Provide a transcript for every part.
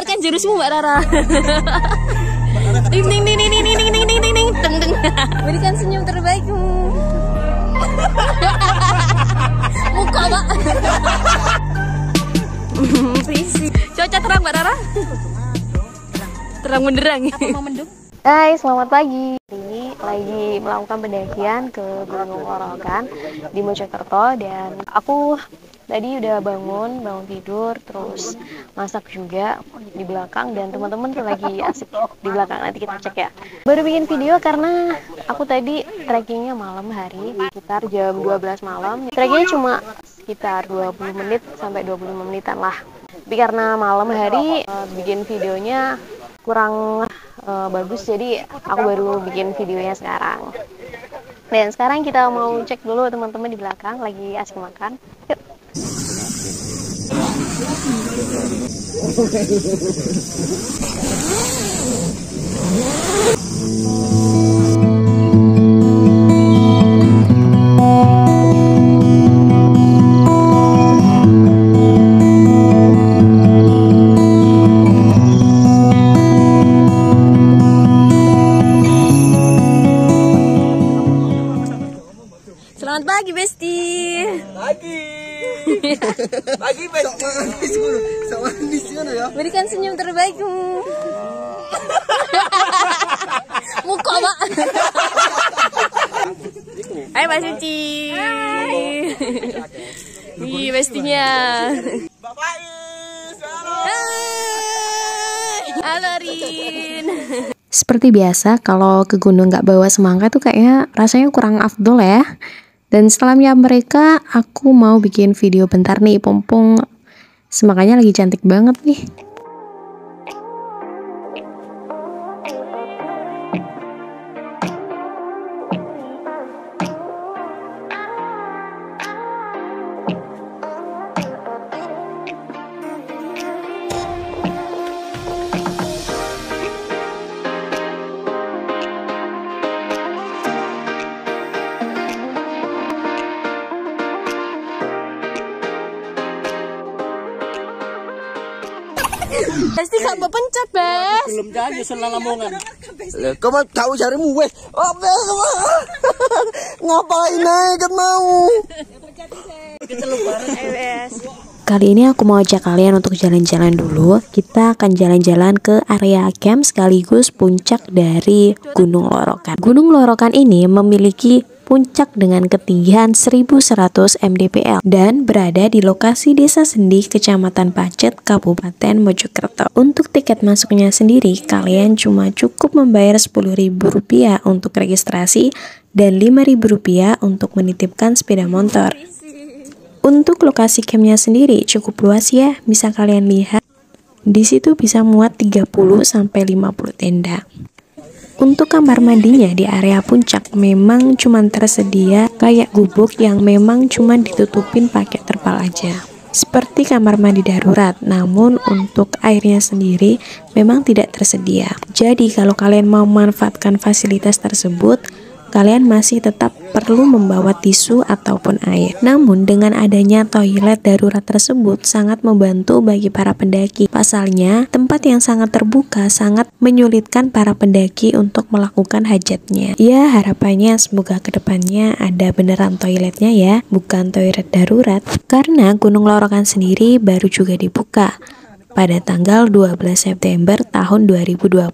Keluarkan jurusmu Mbak Rara. Ding ding ding ding ding ding ding ding ding ding ding ding. Berikan senyum terbaikmu. Muka Mbak. Cuaca terang Mbak Rara. Terang benderang. Apa mau mendung? Hai, selamat pagi. Ini lagi melakukan pendakian ke Gunung Lorokan di Mojokerto dan aku tadi udah bangun tidur, terus masak juga di belakang dan teman-teman tuh lagi asik di belakang, nanti kita cek ya. Baru bikin video karena aku tadi trekkingnya malam hari, sekitar jam 12 malam. Trekkingnya cuma sekitar 20 menit sampai 25 menitan lah. Tapi karena malam hari bikin videonya kurang bagus, jadi aku baru bikin videonya sekarang. Dan sekarang kita mau cek dulu teman-teman di belakang lagi asik makan. Yuk. Selamat pagi, Besti. Pagi Besti. Berikan senyum terbaikmu. Muka Mbak. Hai Mbak Suci. Wih, Bestinya. Mbak Faiz. Halo Rin. Seperti biasa, kalau ke gunung nggak bawa semangka tuh kayaknya rasanya kurang afdol ya. Dan setelahnya mereka, aku mau bikin video bentar nih, pompong semangkanya lagi cantik banget nih. Besti gak mau pencet, Bes. Belum jadi senang lamongan. Kau mau tahu carimu wes? Apa ngapain aja kan mau? Kali ini aku mau ajak kalian untuk jalan-jalan dulu. Kita akan jalan-jalan ke area camp sekaligus puncak dari Gunung Lorokan. Gunung Lorokan ini memiliki puncak dengan ketinggian 1100 mdpl dan berada di lokasi Desa Sendi, Kecamatan Pacet, Kabupaten Mojokerto. Untuk tiket masuknya sendiri, kalian cuma cukup membayar Rp10.000 untuk registrasi dan Rp5.000 untuk menitipkan sepeda motor. Untuk lokasi campnya sendiri cukup luas ya, bisa kalian lihat. Di situ bisa muat 30-50 tenda. Untuk kamar mandinya di area puncak memang cuma tersedia kayak gubuk yang memang cuma ditutupin pakai terpal aja. Seperti kamar mandi darurat, namun untuk airnya sendiri memang tidak tersedia. Jadi kalau kalian mau memanfaatkan fasilitas tersebut, kalian masih tetap perlu membawa tisu ataupun air. Namun dengan adanya toilet darurat tersebut sangat membantu bagi para pendaki. Pasalnya, tempat yang sangat terbuka sangat menyulitkan para pendaki untuk melakukan hajatnya. Ya, harapannya semoga kedepannya ada beneran toiletnya ya, bukan toilet darurat. Karena Gunung Lorokan sendiri baru juga dibuka pada tanggal 12 September tahun 2020.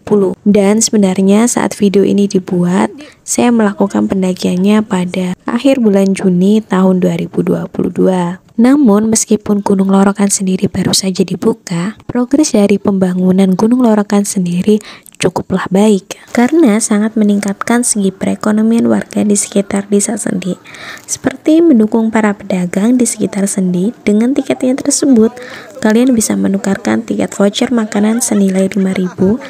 Dan sebenarnya saat video ini dibuat, saya melakukan pendakiannya pada akhir bulan Juni tahun 2022. Namun meskipun Gunung Lorokan sendiri baru saja dibuka, progres dari pembangunan Gunung Lorokan sendiri cukuplah baik karena sangat meningkatkan segi perekonomian warga di sekitar Desa Sendi, seperti mendukung para pedagang di sekitar Sendi. Dengan tiketnya tersebut kalian bisa menukarkan tiket voucher makanan senilai Rp5.000.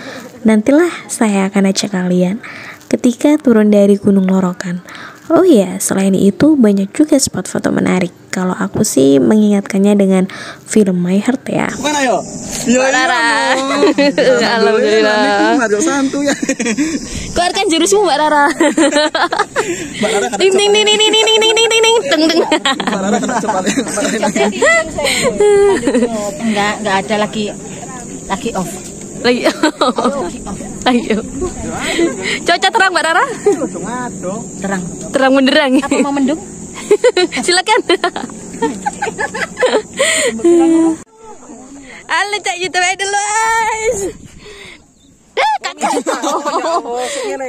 Nantilah saya akan ajak kalian ketika turun dari Gunung Lorokan. Oh ya, selain itu banyak juga spot foto menarik. Kalau aku sih mengingatkannya dengan film My Heart ya. Bukan ayo. Rara. Alhamdulillah. Ada santu ya. Keluarkan jurusmu Mbak Rara. Mbak Rara kena Ding ding ding ding ding ding ding ding ding ding ding ding. Mbak Rara kena cepat. Enggak ada lagi Lagi off. Cuaca terang Mbak Rara? Terang. Terang benderang. Apa mau mendung? Silakan. Halo Cak YouTube Edelweiss.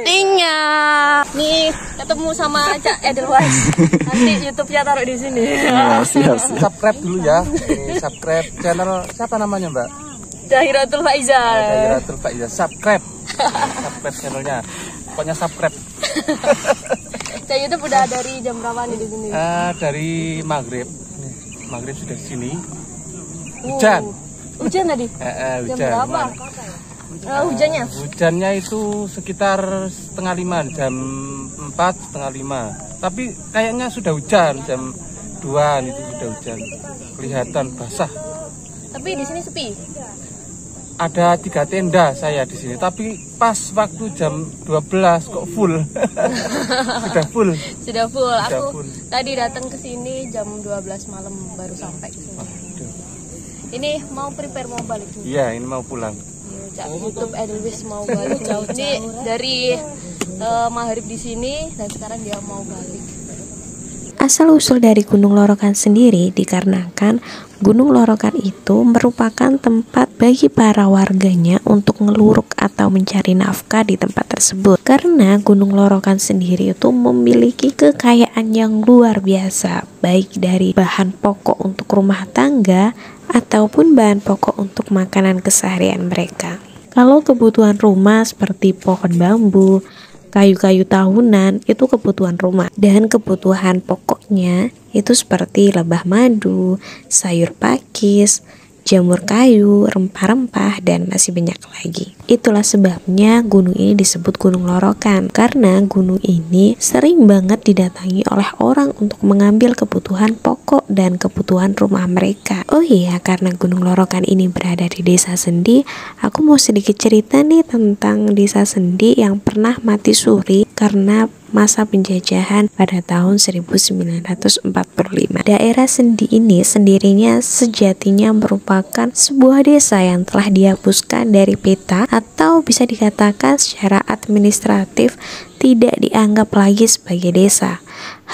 Tinggal. Nih ketemu sama Cak Edelweiss. Nanti YouTube-nya taruh di sini. Siap. Subscribe dulu ya. Subscribe channel siapa namanya Mbak? Dahiratul Faiza. Dahiratul Faiza. Subscribe channelnya. Pokoknya subscribe. Cak YouTube udah dari jam berapa nih di sini? Dari maghrib. Maghrib sudah di sini. Hujan. Hujan tadi? Hujan. Jam berapa? Hujannya? Hujannya itu sekitar 4:30, jam 4, 4:30. Tapi kayaknya sudah hujan, jam 2 itu sudah hujan. Kelihatan basah. Tapi di sini sepi? Ada 3 tenda saya di sini, tapi pas waktu jam 12 kok full. Sudah full. Sudah full. Aku tadi datang ke sini jam 12 malam baru sampai ke sini. Ini mau prepare mau balik nih. Iya, ini mau pulang. Cak YouTube Edelweiss mau balik. Ini dari maghrib di sini dan sekarang dia mau balik. Asal-usul dari Gunung Lorokan sendiri dikarenakan Gunung Lorokan itu merupakan tempat bagi para warganya untuk ngeluruk atau mencari nafkah di tempat tersebut. Karena Gunung Lorokan sendiri itu memiliki kekayaan yang luar biasa, baik dari bahan pokok untuk rumah tangga ataupun bahan pokok untuk makanan keseharian mereka. Kalau kebutuhan rumah seperti pohon bambu, kayu-kayu tahunan itu kebutuhan rumah, dan kebutuhan pokoknya itu seperti lebah madu, sayur pakis, jamur kayu, rempah-rempah, dan masih banyak lagi. Itulah sebabnya gunung ini disebut Gunung Lorokan, karena gunung ini sering banget didatangi oleh orang untuk mengambil kebutuhan pokok dan kebutuhan rumah mereka. Oh iya, karena Gunung Lorokan ini berada di Desa Sendi, aku mau sedikit cerita nih tentang Desa Sendi yang pernah mati suri karena masa penjajahan pada tahun 1945. Daerah Sendi ini sendirinya sejatinya merupakan sebuah desa yang telah dihapuskan dari peta, atau bisa dikatakan secara administratif tidak dianggap lagi sebagai desa.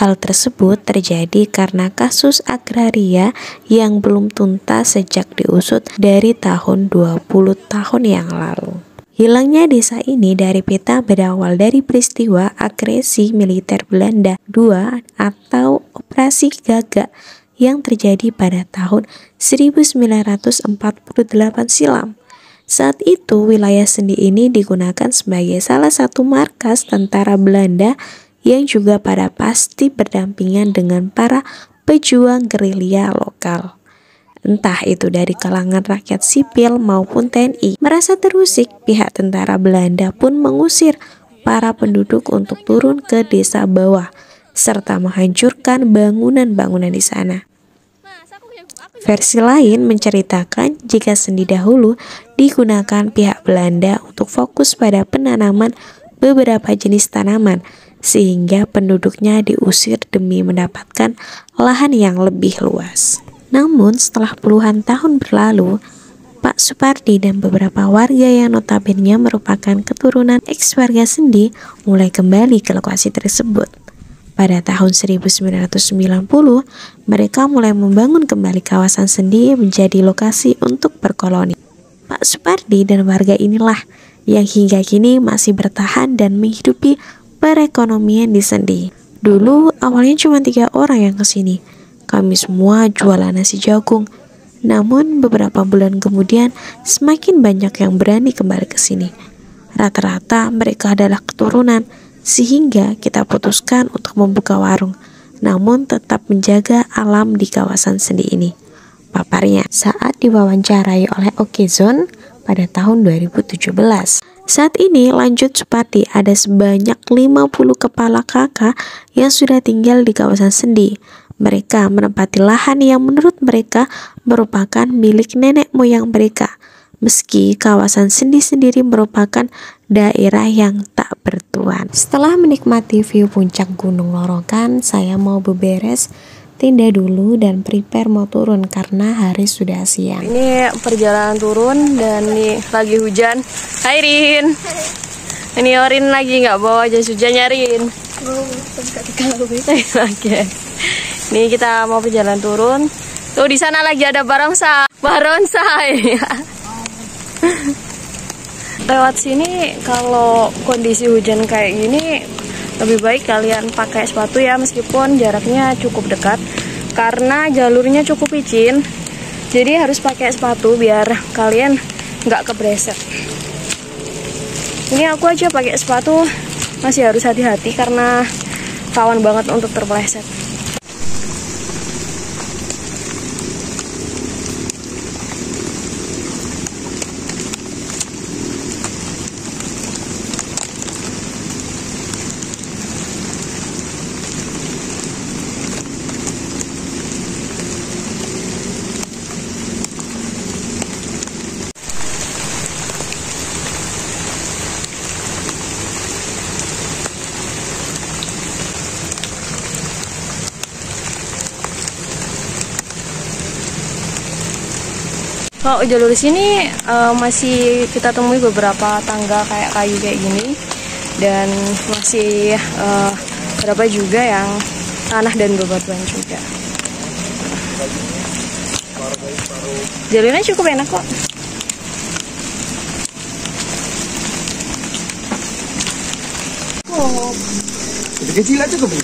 Hal tersebut terjadi karena kasus agraria yang belum tuntas sejak diusut dari tahun 20 tahun yang lalu. Hilangnya desa ini dari peta berawal dari peristiwa agresi militer Belanda II atau Operasi Gagak yang terjadi pada tahun 1948 silam. Saat itu wilayah Sendi ini digunakan sebagai salah satu markas tentara Belanda yang juga pada pasti berdampingan dengan para pejuang gerilya lokal. Entah itu dari kalangan rakyat sipil maupun TNI. Merasa terusik, pihak tentara Belanda pun mengusir para penduduk untuk turun ke desa bawah, serta menghancurkan bangunan-bangunan di sana. Versi lain menceritakan jika Sendi dahulu digunakan pihak Belanda untuk fokus pada penanaman beberapa jenis tanaman, sehingga penduduknya diusir demi mendapatkan lahan yang lebih luas. Namun setelah puluhan tahun berlalu, Pak Supardi dan beberapa warga yang notabene merupakan keturunan ex-warga Sendi mulai kembali ke lokasi tersebut. Pada tahun 1990, mereka mulai membangun kembali kawasan Sendi menjadi lokasi untuk berkoloni. Pak Supardi dan warga inilah yang hingga kini masih bertahan dan menghidupi perekonomian di Sendi. Dulu awalnya cuma 3 orang yang kesini. Kami semua jualan nasi jagung. Namun beberapa bulan kemudian semakin banyak yang berani kembali ke sini. Rata-rata mereka adalah keturunan, sehingga kita putuskan untuk membuka warung, namun tetap menjaga alam di kawasan Sendi ini, paparnya saat diwawancarai oleh Okezone pada tahun 2017. Saat ini lanjut Supardi ada sebanyak 50 kepala kakak yang sudah tinggal di kawasan Sendi. Mereka menempati lahan yang menurut mereka merupakan milik nenek moyang mereka. Meski kawasan Sendi sendiri merupakan daerah yang tak bertuan. Setelah menikmati view puncak Gunung Lorokan, saya mau beberes tenda dulu dan prepare mau turun karena hari sudah siang. Ini perjalanan turun dan nih lagi hujan. Hai Rin. Ini Orin lagi nggak bawa jas hujannya Rin. Oke. Nih kita mau perjalanan turun. Tuh di sana lagi ada barongsai. Lewat sini kalau kondisi hujan kayak gini lebih baik kalian pakai sepatu ya, meskipun jaraknya cukup dekat karena jalurnya cukup licin. Jadi harus pakai sepatu biar kalian nggak kebreset. Ini aku aja pakai sepatu masih harus hati-hati karena rawan banget untuk terpeleset. Kalau jalur sini masih kita temui beberapa tangga kayak kayu kayak gini, dan masih beberapa juga yang tanah dan bebatuan juga. Jalurnya cukup enak kok. Jadi kecil aja cukup.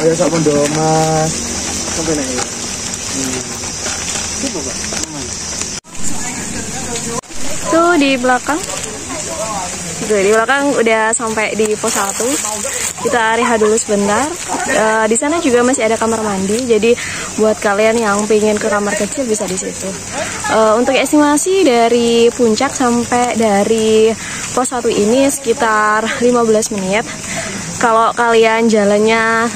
Kayak sak pondok Mas. Sampai nek ya. Coba, Pak. Tuh di belakang. Tuh di belakang udah sampai di pos 1. Kita rehat dulu sebentar. Di sana juga masih ada kamar mandi. Jadi buat kalian yang pengen ke kamar kecil bisa di situ. Untuk estimasi dari puncak sampai dari pos 1 ini sekitar 15 menit. Kalau kalian jalannya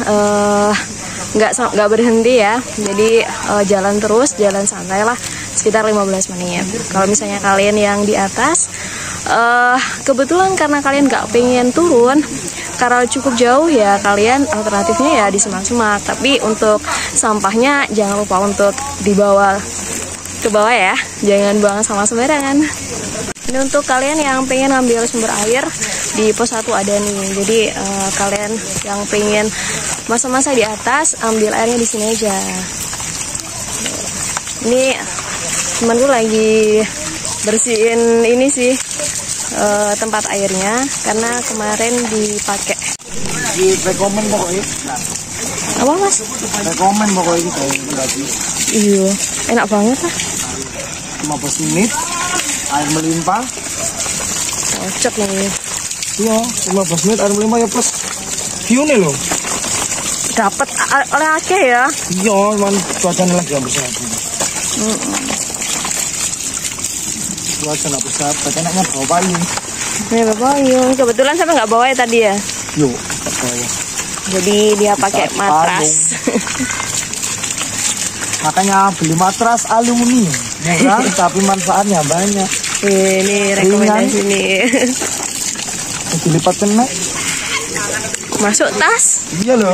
nggak berhenti ya, jadi jalan terus, jalan santai lah, sekitar 15 menit. Kalau misalnya kalian yang di atas, kebetulan karena kalian nggak pengen turun karena cukup jauh ya, kalian alternatifnya ya di semak-semak. Tapi untuk sampahnya jangan lupa untuk dibawa ke bawah ya, jangan buang sama sembarangan. Ini untuk kalian yang pengen ambil sumber air di pos 1 ada nih. Jadi kalian yang pengen masa-masa di atas, ambil airnya di sini aja. Ini temanku lagi bersihin ini sih tempat airnya karena kemarin dipakai. Di rekomen pokoknya. Apa Mas? Rekomen pokoknya kayak tadi. Iya, enak banget lah. 15 menit air melimpah. Cocok nih. Iya, 15 menit air melimpah ya plus view nih loh. Dapat oleh akeh ya. Iya, cuman cuacanya lagi yang besar. Cuaca nggak besar, enaknya bawa payung. Nih bawa payung. Kebetulan sampai nggak bawa ya tadi ya. Yuk, tak bawa. Jadi dia pakai matras. Makanya beli matras aluminium, murah tapi manfaatnya banyak. Ini rekomendasi nih. Dilipat kena. Masuk tas. Iya loh.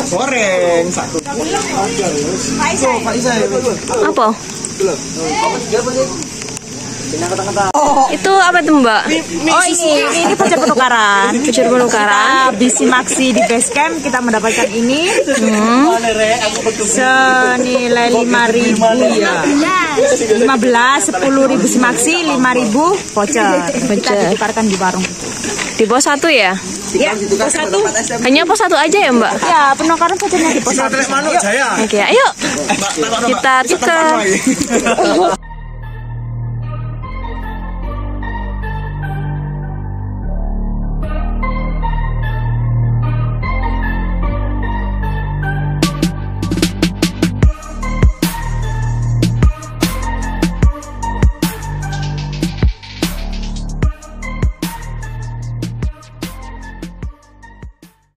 Goreng satu. Apa? Itu apa tuh Mbak? Oh ini voucher penukaran. Voucher penukaran. Kita bisi maksi di base camp kita mendapatkan ini senilai 5.000 ya. 15, 10.000 bisi maksi, 5.000 voucher. Kita ditukarkan di warung. Di pos 1 ya? Ya, pos 1. Hanya pos 1 aja ya Mbak? Ya, penukaran vouchernya di pos 1. Oke, ayo kita tuker.